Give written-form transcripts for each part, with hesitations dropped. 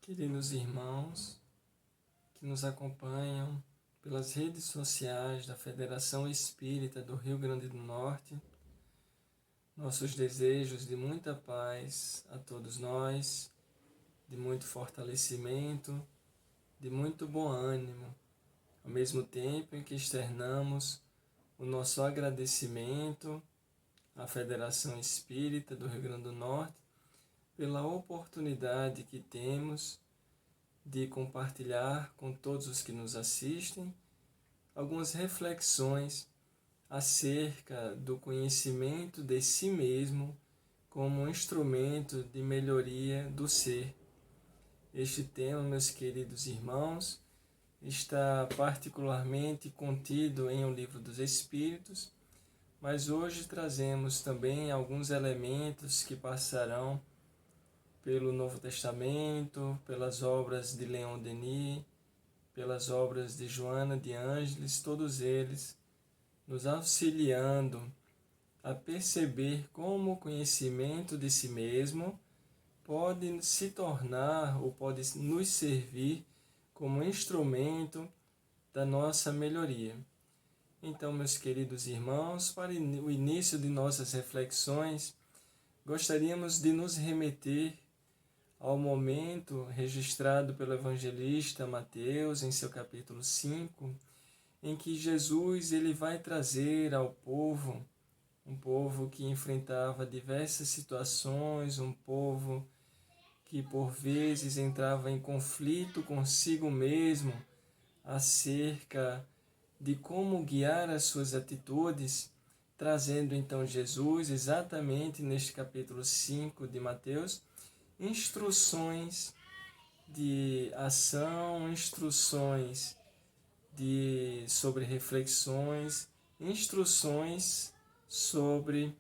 Queridos irmãos que nos acompanham pelas redes sociais da Federação Espírita do Rio Grande do Norte, nossos desejos de muita paz a todos nós, de muito fortalecimento, de muito bom ânimo, ao mesmo tempo em que externamos o nosso agradecimento à Federação Espírita do Rio Grande do Norte pela oportunidade que temos de compartilhar com todos os que nos assistem algumas reflexões acerca do conhecimento de si mesmo como um instrumento de melhoria do ser. Este tema, meus queridos irmãos, está particularmente contido em O Livro dos Espíritos, mas hoje trazemos também alguns elementos que passarão pelo Novo Testamento, pelas obras de Leon Denis, pelas obras de Joana de Ângeles, todos eles nos auxiliando a perceber como o conhecimento de si mesmo pode se tornar ou pode nos servir como instrumento da nossa melhoria. Então, meus queridos irmãos, para o início de nossas reflexões, gostaríamos de nos remeter ao momento registrado pelo evangelista Mateus em seu capítulo 5, em que Jesus ele vai trazer ao povo, um povo que enfrentava diversas situações, um povo que por vezes entrava em conflito consigo mesmo acerca de como guiar as suas atitudes, trazendo então Jesus, exatamente neste capítulo 5 de Mateus, instruções de ação, instruções sobre reflexões, instruções sobre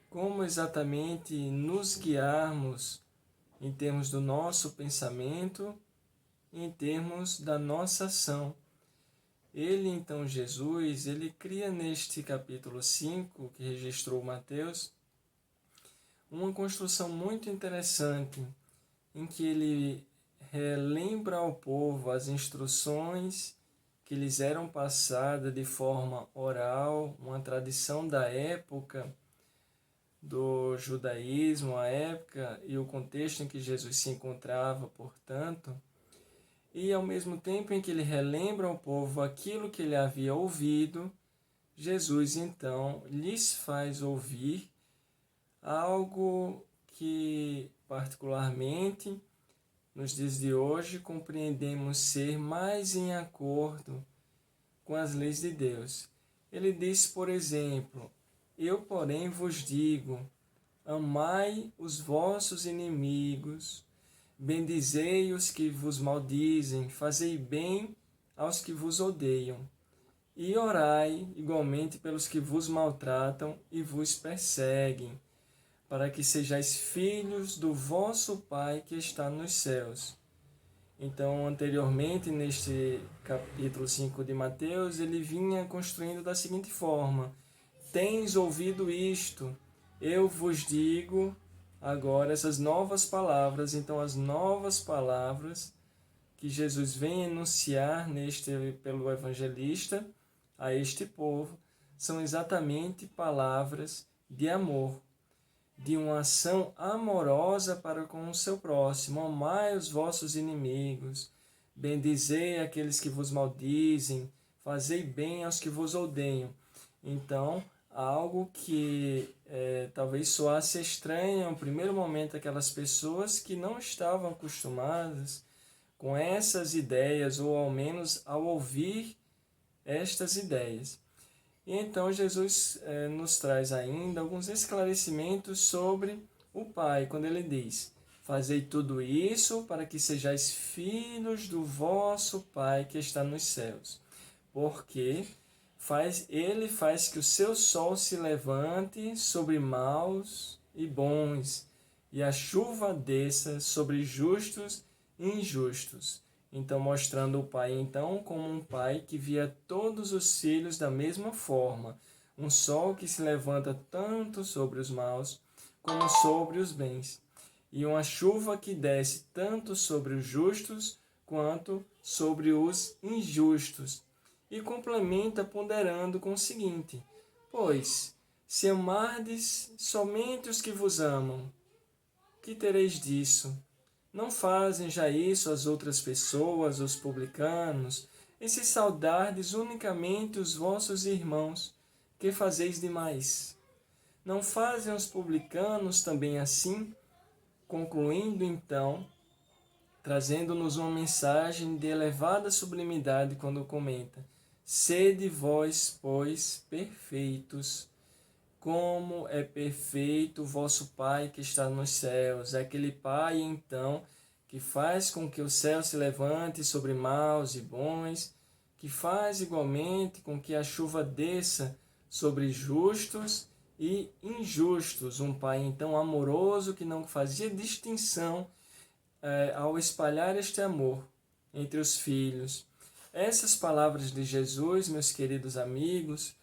como exatamente nos guiarmos em termos do nosso pensamento, em termos da nossa ação. Ele, então, Jesus, ele cria neste capítulo 5, que registrou Mateus, uma construção muito interessante, em que ele relembra ao povo as instruções que lhes eram passadas de forma oral, uma tradição da época do judaísmo, a época e o contexto em que Jesus se encontrava, portanto, e ao mesmo tempo em que ele relembra ao povo aquilo que ele havia ouvido, Jesus então lhes faz ouvir algo que particularmente nos dias de hoje compreendemos ser mais em acordo com as leis de Deus. Ele diz, por exemplo, eu, porém, vos digo, amai os vossos inimigos, bendizei os que vos maldizem, fazei bem aos que vos odeiam, e orai igualmente pelos que vos maltratam e vos perseguem, para que sejais filhos do vosso Pai que está nos céus. Então, anteriormente, neste capítulo 5 de Mateus, ele vinha construindo da seguinte forma: tens ouvido isto, eu vos digo agora essas novas palavras. Então, as novas palavras que Jesus vem enunciar pelo evangelista a este povo são exatamente palavras de amor, de uma ação amorosa para com o seu próximo. Amai os vossos inimigos, bendizei aqueles que vos maldizem, fazei bem aos que vos odeiam. Então, algo que talvez soasse estranho no primeiro momento aquelas pessoas que não estavam acostumadas com essas ideias, ou ao menos ao ouvir estas ideias. E então Jesus nos traz ainda alguns esclarecimentos sobre o Pai, quando ele diz: fazei tudo isso para que sejais filhos do vosso Pai que está nos céus. Porque ele faz que o seu sol se levante sobre maus e bons, e a chuva desça sobre justos e injustos. Então, mostrando o Pai, então, como um Pai que via todos os filhos da mesma forma. Um sol que se levanta tanto sobre os maus como sobre os bens. e uma chuva que desce tanto sobre os justos quanto sobre os injustos. E complementa ponderando com o seguinte: pois, se amardes somente os que vos amam, que tereis disso? Não fazem já isso as outras pessoas, os publicanos? E se saudardes unicamente os vossos irmãos, que fazeis demais? Não fazem os publicanos também assim? Concluindo então, trazendo-nos uma mensagem de elevada sublimidade quando comenta: sede vós, pois, perfeitos, como é perfeito o vosso Pai que está nos céus. É aquele Pai, então, que faz com que o céu se levante sobre maus e bons, que faz igualmente com que a chuva desça sobre justos e injustos. Um Pai, então, amoroso, que não fazia distinção ao espalhar este amor entre os filhos. Essas palavras de Jesus, meus queridos amigos,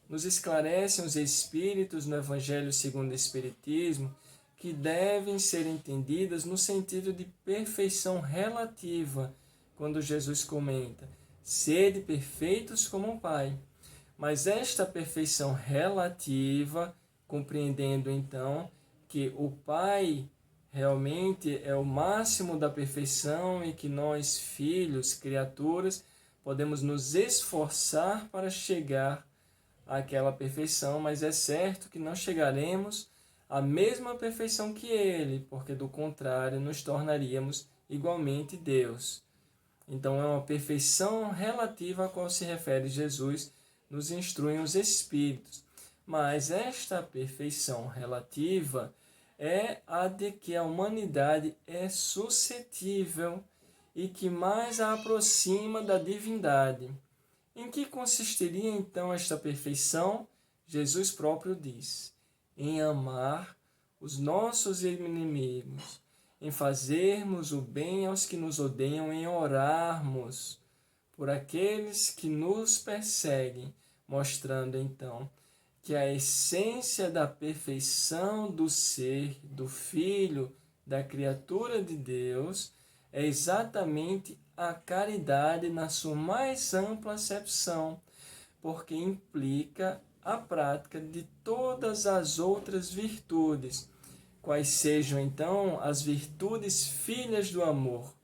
nos esclarecem os Espíritos no Evangelho segundo o Espiritismo, que devem ser entendidas no sentido de perfeição relativa, quando Jesus comenta: sede perfeitos como o Pai. Mas esta perfeição relativa, compreendendo então que o Pai realmente é o máximo da perfeição e que nós, filhos, criaturas, podemos nos esforçar para chegar àquela perfeição, mas é certo que não chegaremos à mesma perfeição que Ele, porque do contrário nos tornaríamos igualmente Deus. Então é uma perfeição relativa a qual se refere Jesus, nos instruem os Espíritos. Mas esta perfeição relativa é a de que a humanidade é suscetível e que mais a aproxima da divindade. Em que consistiria então esta perfeição? Jesus próprio diz: em amar os nossos inimigos, em fazermos o bem aos que nos odeiam, em orarmos por aqueles que nos perseguem, mostrando então que a essência da perfeição do ser, do Filho, da criatura de Deus, é exatamente a caridade na sua mais ampla acepção, porque implica a prática de todas as outras virtudes, quais sejam então as virtudes filhas do amor: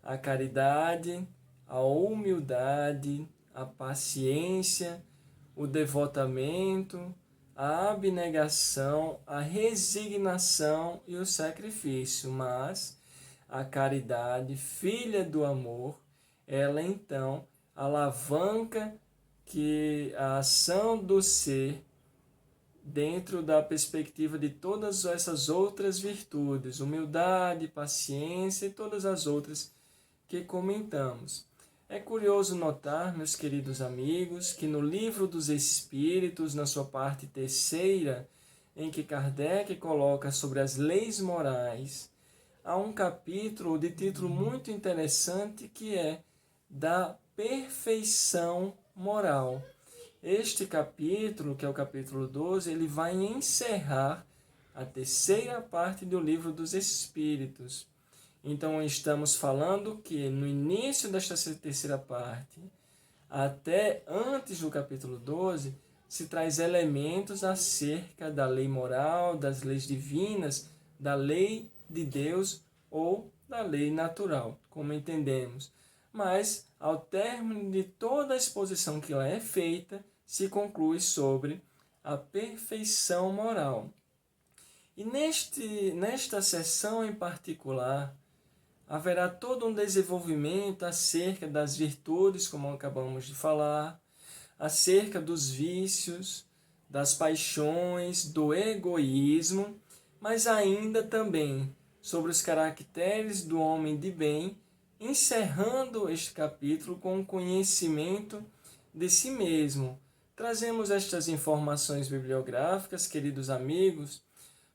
a caridade, a humildade, a paciência, o devotamento, a abnegação, a resignação e o sacrifício. Mas a caridade, filha do amor, ela então alavanca que a ação do ser dentro da perspectiva de todas essas outras virtudes, humildade, paciência e todas as outras que comentamos. É curioso notar, meus queridos amigos, que no Livro dos Espíritos, na sua parte terceira, em que Kardec coloca sobre as leis morais, há um capítulo de título muito interessante que é da perfeição moral. Este capítulo, que é o capítulo 12, ele vai encerrar a terceira parte do Livro dos Espíritos. Então, estamos falando que no início desta terceira parte, até antes do capítulo 12, se traz elementos acerca da lei moral, das leis divinas, da lei de Deus ou da lei natural, como entendemos. Mas, ao término de toda a exposição que lá é feita, se conclui sobre a perfeição moral. E nesta sessão em particular, haverá todo um desenvolvimento acerca das virtudes, como acabamos de falar, acerca dos vícios, das paixões, do egoísmo, mas ainda também sobre os caracteres do homem de bem, encerrando este capítulo com o conhecimento de si mesmo. Trazemos estas informações bibliográficas, queridos amigos,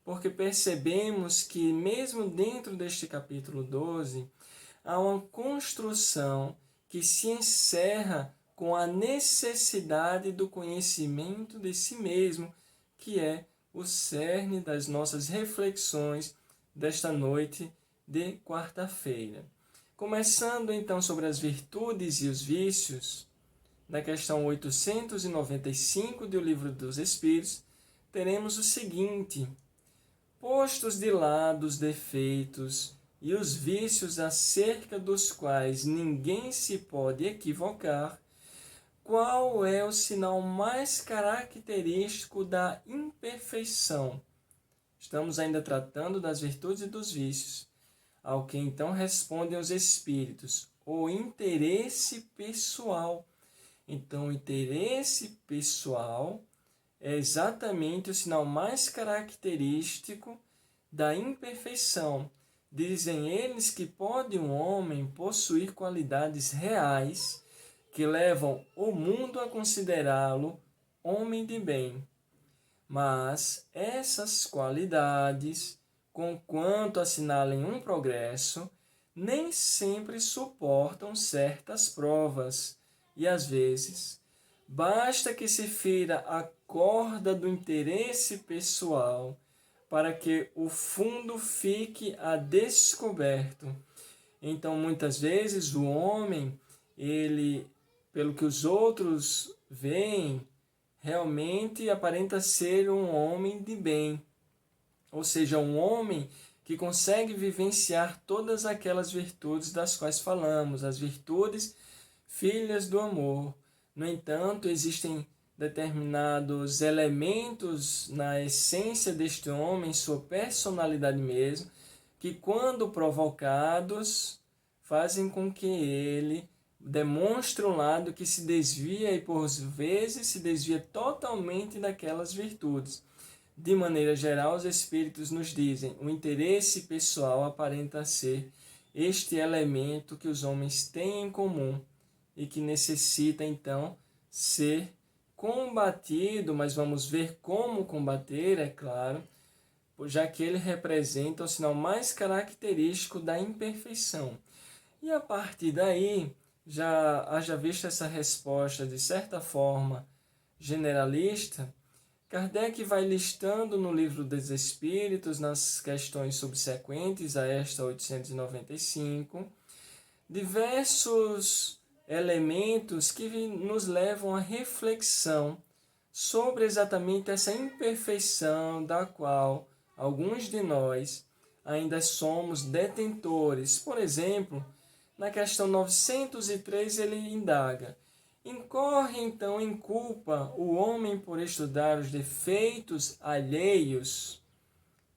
porque percebemos que mesmo dentro deste capítulo 12, há uma construção que se encerra com a necessidade do conhecimento de si mesmo, que é o cerne das nossas reflexões desta noite de quarta-feira. Começando então sobre as virtudes e os vícios, na questão 895 do Livro dos Espíritos, teremos o seguinte: postos de lado os defeitos e os vícios acerca dos quais ninguém se pode equivocar, qual é o sinal mais característico da imperfeição? Estamos ainda tratando das virtudes e dos vícios, ao que então respondem os espíritos: o interesse pessoal. Então, o interesse pessoal é exatamente o sinal mais característico da imperfeição. Dizem eles que pode um homem possuir qualidades reais que levam o mundo a considerá-lo homem de bem. Mas essas qualidades, conquanto assinalem um progresso, nem sempre suportam certas provas, e às vezes basta que se fira a corda do interesse pessoal para que o fundo fique a descoberto. Então, muitas vezes o homem, ele, pelo que os outros veem, realmente aparenta ser um homem de bem, ou seja, um homem que consegue vivenciar todas aquelas virtudes das quais falamos, as virtudes filhas do amor. No entanto, existem determinados elementos na essência deste homem, sua personalidade mesmo, que quando provocados fazem com que ele demonstra um lado que se desvia e por vezes se desvia totalmente daquelas virtudes. De maneira geral, os espíritos nos dizem: o interesse pessoal aparenta ser este elemento que os homens têm em comum e que necessita então ser combatido, mas vamos ver como combater, é claro, já que ele representa o sinal mais característico da imperfeição. E a partir daí, já haja visto essa resposta de certa forma generalista, Kardec vai listando no Livro dos Espíritos, nas questões subsequentes a esta 895, diversos elementos que nos levam à reflexão sobre exatamente essa imperfeição da qual alguns de nós ainda somos detentores. Por exemplo, na questão 903 ele indaga: incorre então em culpa o homem por estudar os defeitos alheios?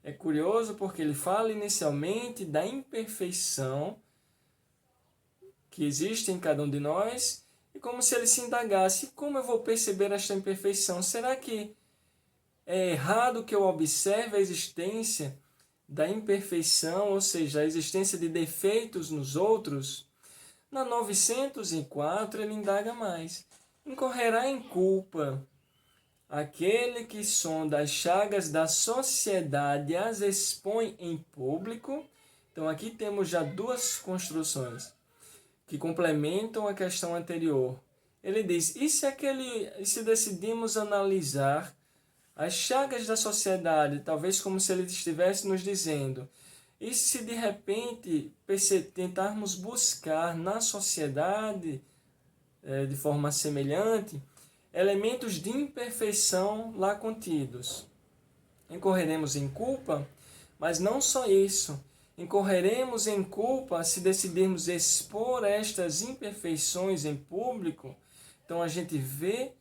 É curioso porque ele fala inicialmente da imperfeição que existe em cada um de nós, e como se ele se indagasse: como eu vou perceber esta imperfeição? Será que é errado que eu observe a existência da imperfeição, ou seja, a existência de defeitos nos outros? Na 904 ele indaga mais: incorrerá em culpa aquele que sonda as chagas da sociedade e as expõe em público? Então aqui temos já duas construções que complementam a questão anterior. Ele diz: e se decidimos analisar as chagas da sociedade, talvez como se ele estivesse nos dizendo, e se de repente tentarmos buscar na sociedade, de forma semelhante, elementos de imperfeição lá contidos? Incorreremos em culpa, mas não só isso. Incorreremos em culpa se decidirmos expor estas imperfeições em público. Então a gente vê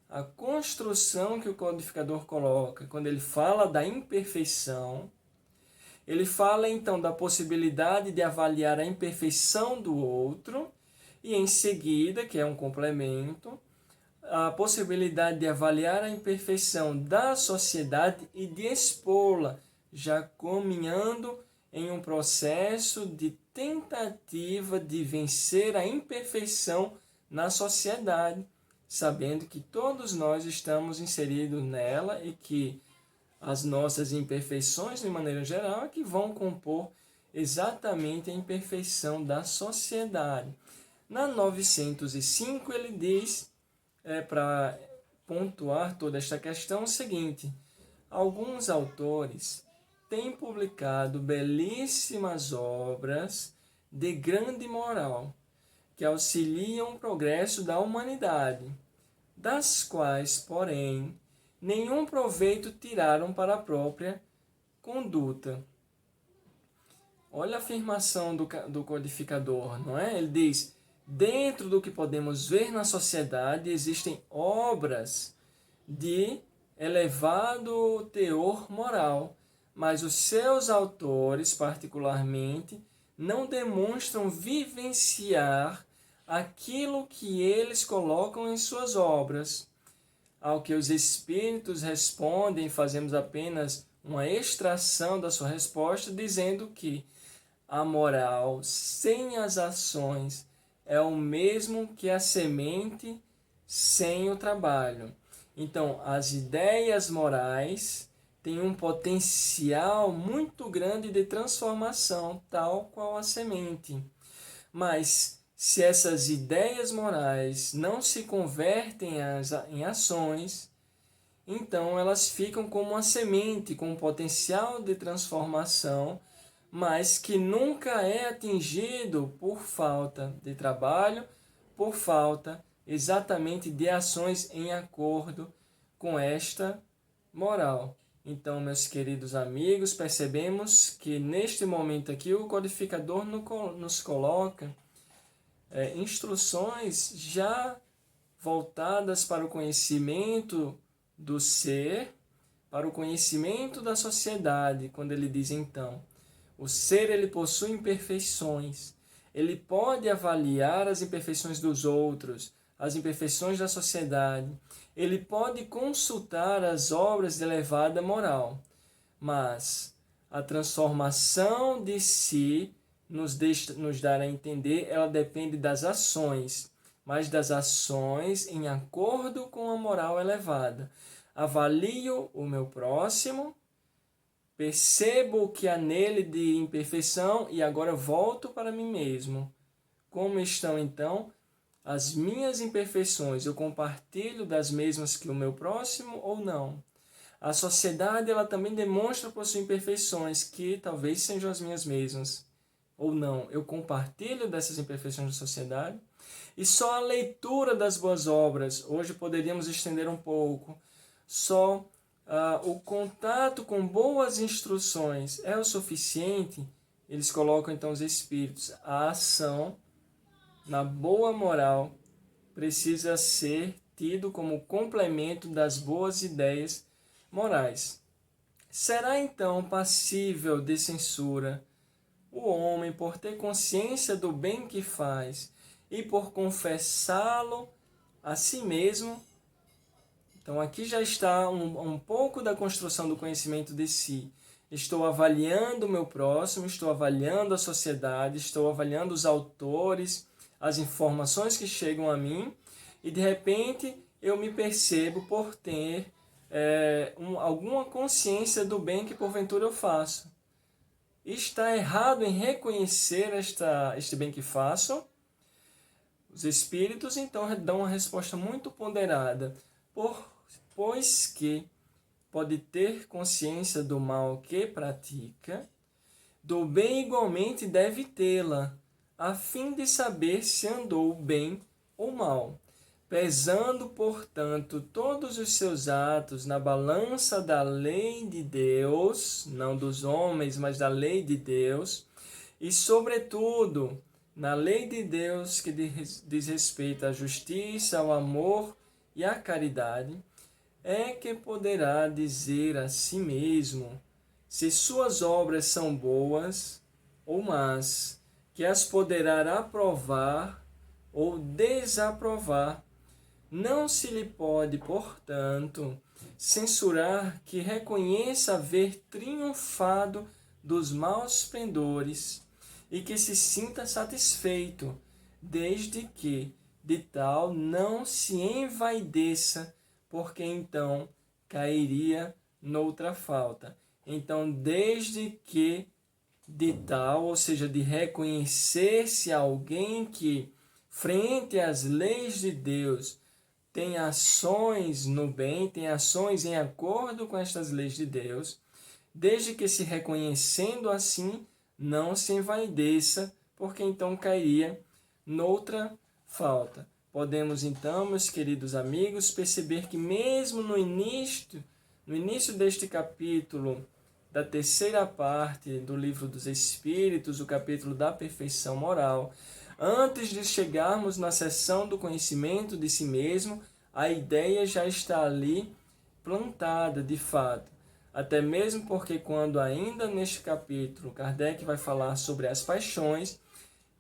a construção que o codificador coloca. Quando ele fala da imperfeição, ele fala então da possibilidade de avaliar a imperfeição do outro e em seguida, que é um complemento, a possibilidade de avaliar a imperfeição da sociedade e de expô-la, já caminhando em um processo de tentativa de vencer a imperfeição na sociedade, sabendo que todos nós estamos inseridos nela e que as nossas imperfeições, de maneira geral, é que vão compor exatamente a imperfeição da sociedade. Na 905 ele diz, para pontuar toda esta questão, o seguinte: alguns autores tem publicado belíssimas obras de grande moral, que auxiliam o progresso da humanidade, das quais, porém, nenhum proveito tiraram para a própria conduta. Olha a afirmação do codificador, não é? Ele diz: dentro do que podemos ver na sociedade existem obras de elevado teor moral, mas os seus autores, particularmente, não demonstram vivenciar aquilo que eles colocam em suas obras. Ao que os espíritos respondem, fazemos apenas uma extração da sua resposta, dizendo que a moral sem as ações é o mesmo que a semente sem o trabalho. Então, as ideias morais têm um potencial muito grande de transformação, tal qual a semente. Mas, se essas ideias morais não se convertem em ações, então elas ficam como uma semente com potencial de transformação, mas que nunca é atingido por falta de trabalho, por falta exatamente de ações em acordo com esta moral. Então, meus queridos amigos, percebemos que neste momento aqui o codificador nos coloca instruções já voltadas para o conhecimento do ser, para o conhecimento da sociedade, quando ele diz então: o ser ele possui imperfeições, ele pode avaliar as imperfeições dos outros, as imperfeições da sociedade, ele pode consultar as obras de elevada moral, mas a transformação de si nos dar a entender, ela depende das ações, mas das ações em acordo com a moral elevada. Avalio o meu próximo, percebo o que há nele de imperfeição e agora volto para mim mesmo. Como estão então as minhas imperfeições? Eu compartilho das mesmas que o meu próximo ou não? A sociedade ela também demonstra por suas imperfeições que talvez sejam as minhas mesmas ou não. Eu compartilho dessas imperfeições da sociedade? E só a leitura das boas obras, hoje poderíamos estender um pouco, só o contato com boas instruções é o suficiente? Eles colocam então os espíritos. A ação na boa moral precisa ser tido como complemento das boas ideias morais. Será então passível de censura o homem por ter consciência do bem que faz e por confessá-lo a si mesmo? Então aqui já está um pouco da construção do conhecimento de si. Estou avaliando o meu próximo, estou avaliando a sociedade, estou avaliando os autores, as informações que chegam a mim, e de repente eu me percebo por ter alguma consciência do bem que porventura eu faço. Está errado em reconhecer este bem que faço? Os espíritos então dão uma resposta muito ponderada, pois que pode ter consciência do mal que pratica, do bem igualmente deve tê-la, a fim de saber se andou bem ou mal, pesando, portanto, todos os seus atos na balança da lei de Deus, não dos homens, mas da lei de Deus, e, sobretudo, na lei de Deus que diz respeito à justiça, ao amor e à caridade, é que poderá dizer a si mesmo se suas obras são boas ou más, que as poderá aprovar ou desaprovar. Não se lhe pode, portanto, censurar que reconheça haver triunfado dos maus pendores e que se sinta satisfeito, desde que de tal não se envaideça, porque então cairia noutra falta. Então, desde que de tal, ou seja, de reconhecer-se alguém que, frente às leis de Deus, tem ações no bem, tem ações em acordo com estas leis de Deus, desde que se reconhecendo assim, não se envaideça, porque então cairia noutra falta. Podemos então, meus queridos amigos, perceber que mesmo no início deste capítulo, da terceira parte do Livro dos Espíritos, o capítulo da perfeição moral, antes de chegarmos na seção do conhecimento de si mesmo, a ideia já está ali plantada de fato. Até mesmo porque quando ainda neste capítulo Kardec vai falar sobre as paixões,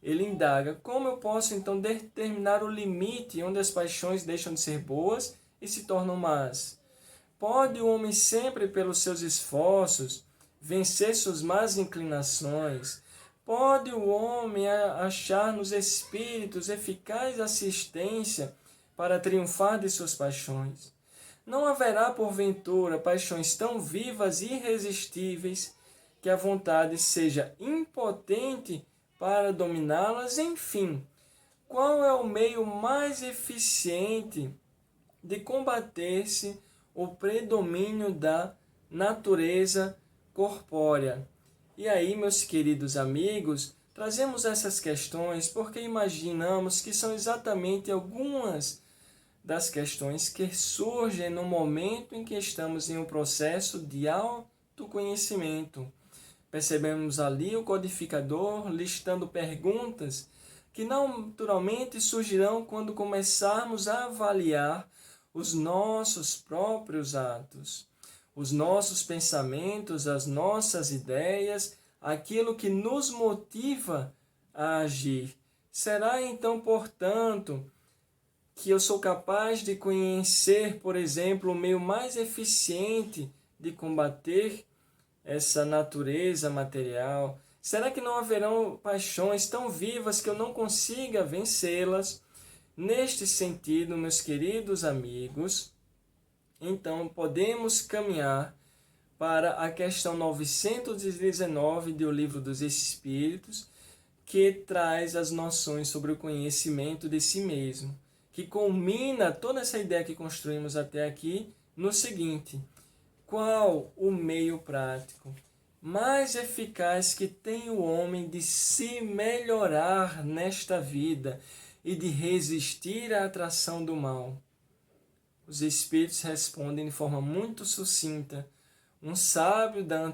ele indaga como eu posso então determinar o limite onde as paixões deixam de ser boas e se tornam más. Pode o homem sempre, pelos seus esforços, vencer suas más inclinações? Pode o homem achar nos espíritos eficaz assistência para triunfar de suas paixões? Não haverá, porventura, paixões tão vivas e irresistíveis que a vontade seja impotente para dominá-las? Enfim, qual é o meio mais eficiente de combater-se o predomínio da natureza corpórea? E aí, meus queridos amigos, trazemos essas questões porque imaginamos que são exatamente algumas das questões que surgem no momento em que estamos em um processo de autoconhecimento. Percebemos ali o codificador listando perguntas que naturalmente surgirão quando começarmos a avaliar os nossos próprios atos, os nossos pensamentos, as nossas ideias, aquilo que nos motiva a agir. Será então, portanto, que eu sou capaz de conhecer, por exemplo, o meio mais eficiente de combater essa natureza material? Será que não haverão paixões tão vivas que eu não consiga vencê-las? Neste sentido, meus queridos amigos, então podemos caminhar para a questão 919 do Livro dos Espíritos, que traz as noções sobre o conhecimento de si mesmo, que culmina toda essa ideia que construímos até aqui no seguinte: qual o meio prático mais eficaz que tem o homem de se melhorar nesta vida e de resistir à atração do mal? Os Espíritos respondem de forma muito sucinta. Um sábio da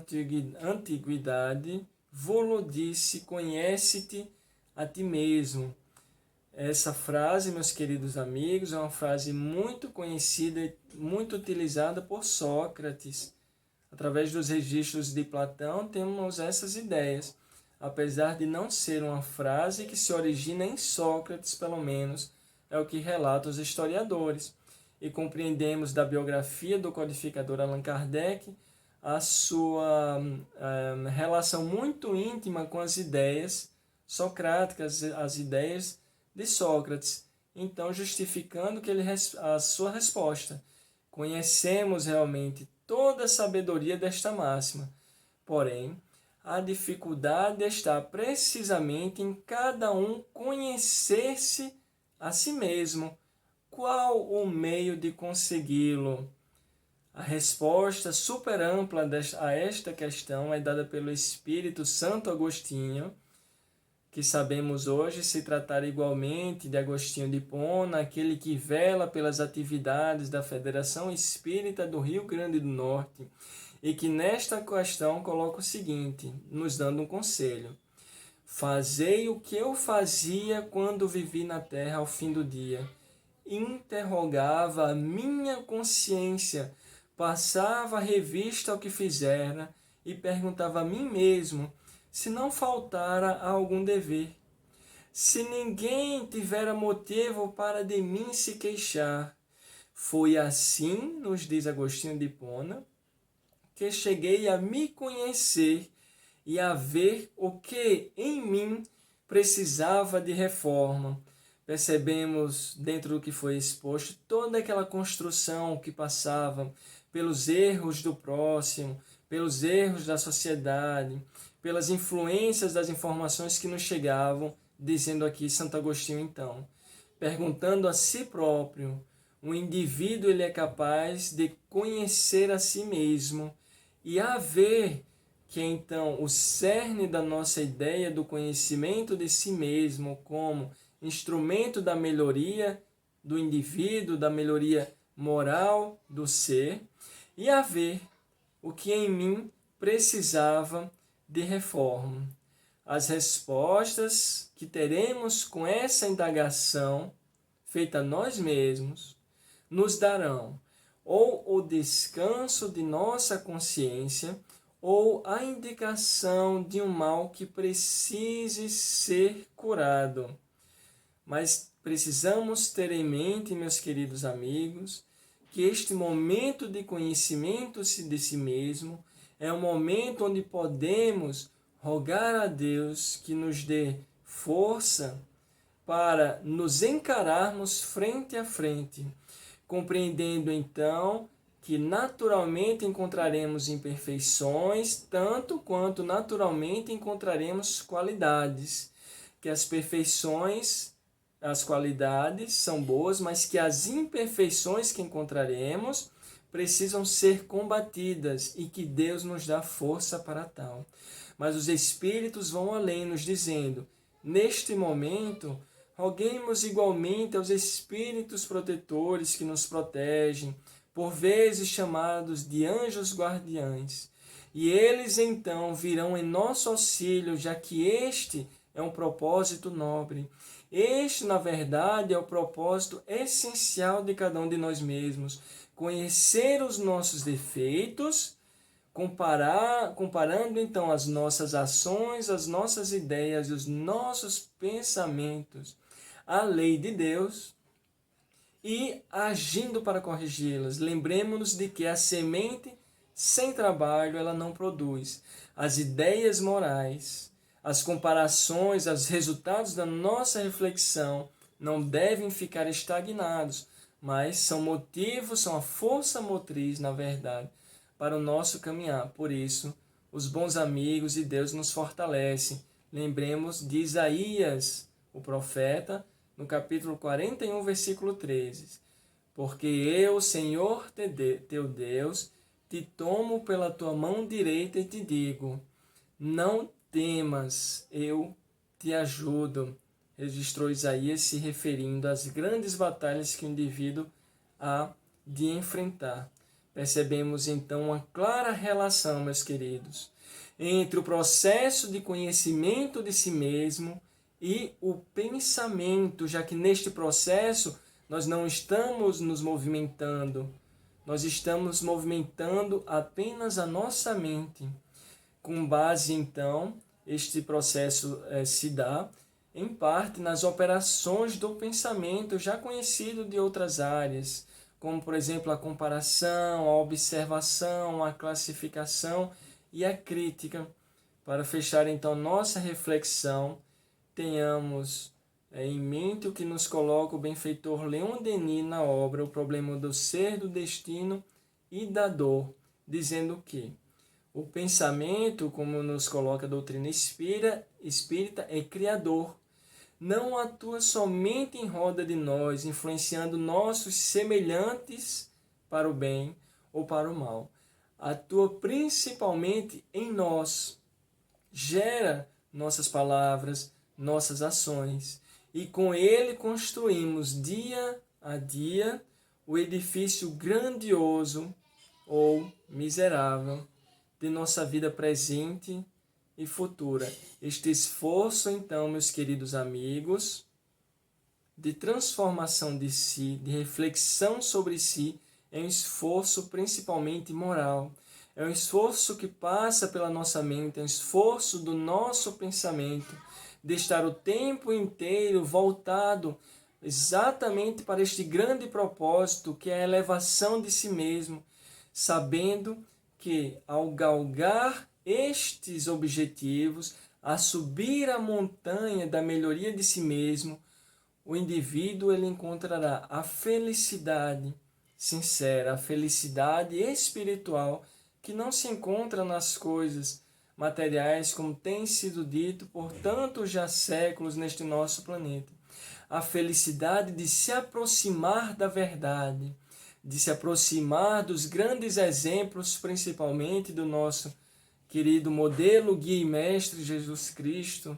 antiguidade vô-lo disse: conhece-te a ti mesmo. Essa frase, meus queridos amigos, é uma frase muito conhecida e muito utilizada por Sócrates. Através dos registros de Platão, temos essas ideias. Apesar de não ser uma frase que se origina em Sócrates, pelo menos, é o que relatam os historiadores. E compreendemos da biografia do codificador Allan Kardec a sua relação muito íntima com as ideias socráticas, as ideias de Sócrates, então justificando que a sua resposta: conhecemos realmente toda a sabedoria desta máxima, porém a dificuldade está precisamente em cada um conhecer-se a si mesmo. Qual o meio de consegui-lo? A resposta super ampla a esta questão é dada pelo Espírito Santo Agostinho, que sabemos hoje se tratar igualmente de Agostinho de Hipona, aquele que vela pelas atividades da Federação Espírita do Rio Grande do Norte, e que nesta questão coloca o seguinte, nos dando um conselho: fazei o que eu fazia quando vivi na terra ao fim do dia. Interrogava a minha consciência, passava a revista ao que fizera e perguntava a mim mesmo se não faltara algum dever. Se ninguém tivera motivo para de mim se queixar. Foi assim, nos diz Agostinho de Hipona, que cheguei a me conhecer e a ver o que em mim precisava de reforma. Percebemos, dentro do que foi exposto, toda aquela construção que passava pelos erros do próximo, pelos erros da sociedade, pelas influências das informações que nos chegavam, dizendo aqui Santo Agostinho então, perguntando a si próprio, o indivíduo ele é capaz de conhecer a si mesmo e haver que então o cerne da nossa ideia do conhecimento de si mesmo como instrumento da melhoria do indivíduo, da melhoria moral do ser, e haver o que em mim precisava de reforma. As respostas que teremos com essa indagação feita a nós mesmos nos darão ou o descanso de nossa consciência ou a indicação de um mal que precise ser curado. Mas precisamos ter em mente, meus queridos amigos, que este momento de conhecimento de si mesmo é um momento onde podemos rogar a Deus que nos dê força para nos encararmos frente a frente, compreendendo então que naturalmente encontraremos imperfeições, tanto quanto naturalmente encontraremos qualidades, que as perfeições, as qualidades são boas, mas que as imperfeições que encontraremos precisam ser combatidas e que Deus nos dá força para tal. Mas os Espíritos vão além, nos dizendo, neste momento, roguemos igualmente aos Espíritos protetores que nos protegem, por vezes chamados de anjos guardiães. E eles então virão em nosso auxílio, já que este é um propósito nobre. Este, na verdade, é o propósito essencial de cada um de nós mesmos. Conhecer os nossos defeitos, comparando então as nossas ações, as nossas ideias e os nossos pensamentos à lei de Deus e agindo para corrigi-las. Lembremos-nos de que a semente sem trabalho ela não produz. As ideias morais, as comparações, os resultados da nossa reflexão não devem ficar estagnados, mas são motivos, são a força motriz, na verdade, para o nosso caminhar. Por isso, os bons amigos de Deus nos fortalecem. Lembremos de Isaías, o profeta, no capítulo 41, versículo 13. Porque eu, Senhor teu Deus, te tomo pela tua mão direita e te digo, não temas, eu te ajudo. Registrou Isaías se referindo às grandes batalhas que o indivíduo há de enfrentar. Percebemos então uma clara relação, meus queridos, entre o processo de conhecimento de si mesmo e o pensamento, já que neste processo nós não estamos nos movimentando, nós estamos movimentando apenas a nossa mente. Com base, então, este processo se dá, em parte, nas operações do pensamento já conhecido de outras áreas, como, por exemplo, a comparação, a observação, a classificação e a crítica. Para fechar, então, nossa reflexão, tenhamos em mente o que nos coloca o benfeitor Leon Denis na obra O Problema do Ser, do Destino e da Dor, dizendo que o pensamento, como nos coloca a doutrina espírita, é criador. Não atua somente em roda de nós, influenciando nossos semelhantes para o bem ou para o mal. Atua principalmente em nós, gera nossas palavras, nossas ações, e com ele construímos dia a dia o edifício grandioso ou miserável de nossa vida presente e futura. Este esforço, então, meus queridos amigos, de transformação de si, de reflexão sobre si, é um esforço principalmente moral. É um esforço que passa pela nossa mente, é um esforço do nosso pensamento, de estar o tempo inteiro voltado exatamente para este grande propósito, que é a elevação de si mesmo, sabendo que ao galgar estes objetivos, a subir a montanha da melhoria de si mesmo, o indivíduo ele encontrará a felicidade sincera, a felicidade espiritual que não se encontra nas coisas materiais, como tem sido dito por tantos já séculos neste nosso planeta. A felicidade de se aproximar da verdade, de se aproximar dos grandes exemplos, principalmente do nosso querido modelo, guia e mestre Jesus Cristo,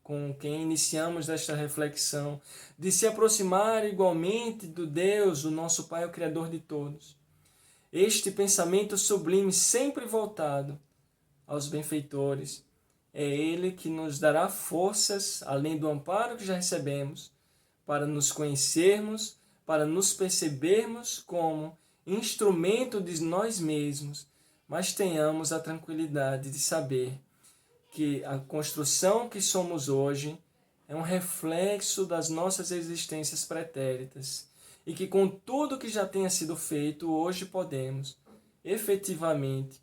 com quem iniciamos esta reflexão, de se aproximar igualmente do Deus, o nosso Pai, o Criador de todos. Este pensamento sublime, sempre voltado aos benfeitores, é Ele que nos dará forças, além do amparo que já recebemos, para nos conhecermos, para nos percebermos como instrumento de nós mesmos, mas tenhamos a tranquilidade de saber que a construção que somos hoje é um reflexo das nossas existências pretéritas e que com tudo que já tenha sido feito, hoje podemos efetivamente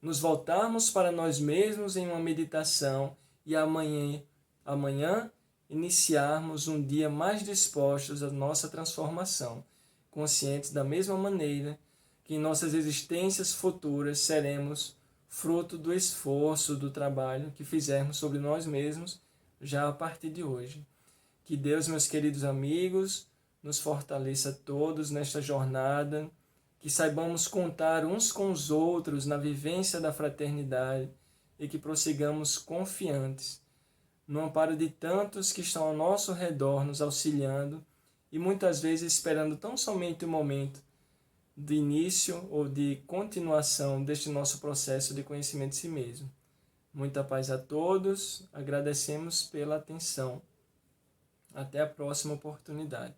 nos voltarmos para nós mesmos em uma meditação e amanhã iniciarmos um dia mais dispostos à nossa transformação, conscientes da mesma maneira que em nossas existências futuras seremos fruto do esforço, do trabalho que fizermos sobre nós mesmos já a partir de hoje. Que Deus, meus queridos amigos, nos fortaleça todos nesta jornada, que saibamos contar uns com os outros na vivência da fraternidade e que prossigamos confiantes no amparo de tantos que estão ao nosso redor nos auxiliando e muitas vezes esperando tão somente o momento de início ou de continuação deste nosso processo de conhecimento de si mesmo. Muita paz a todos, agradecemos pela atenção. Até a próxima oportunidade.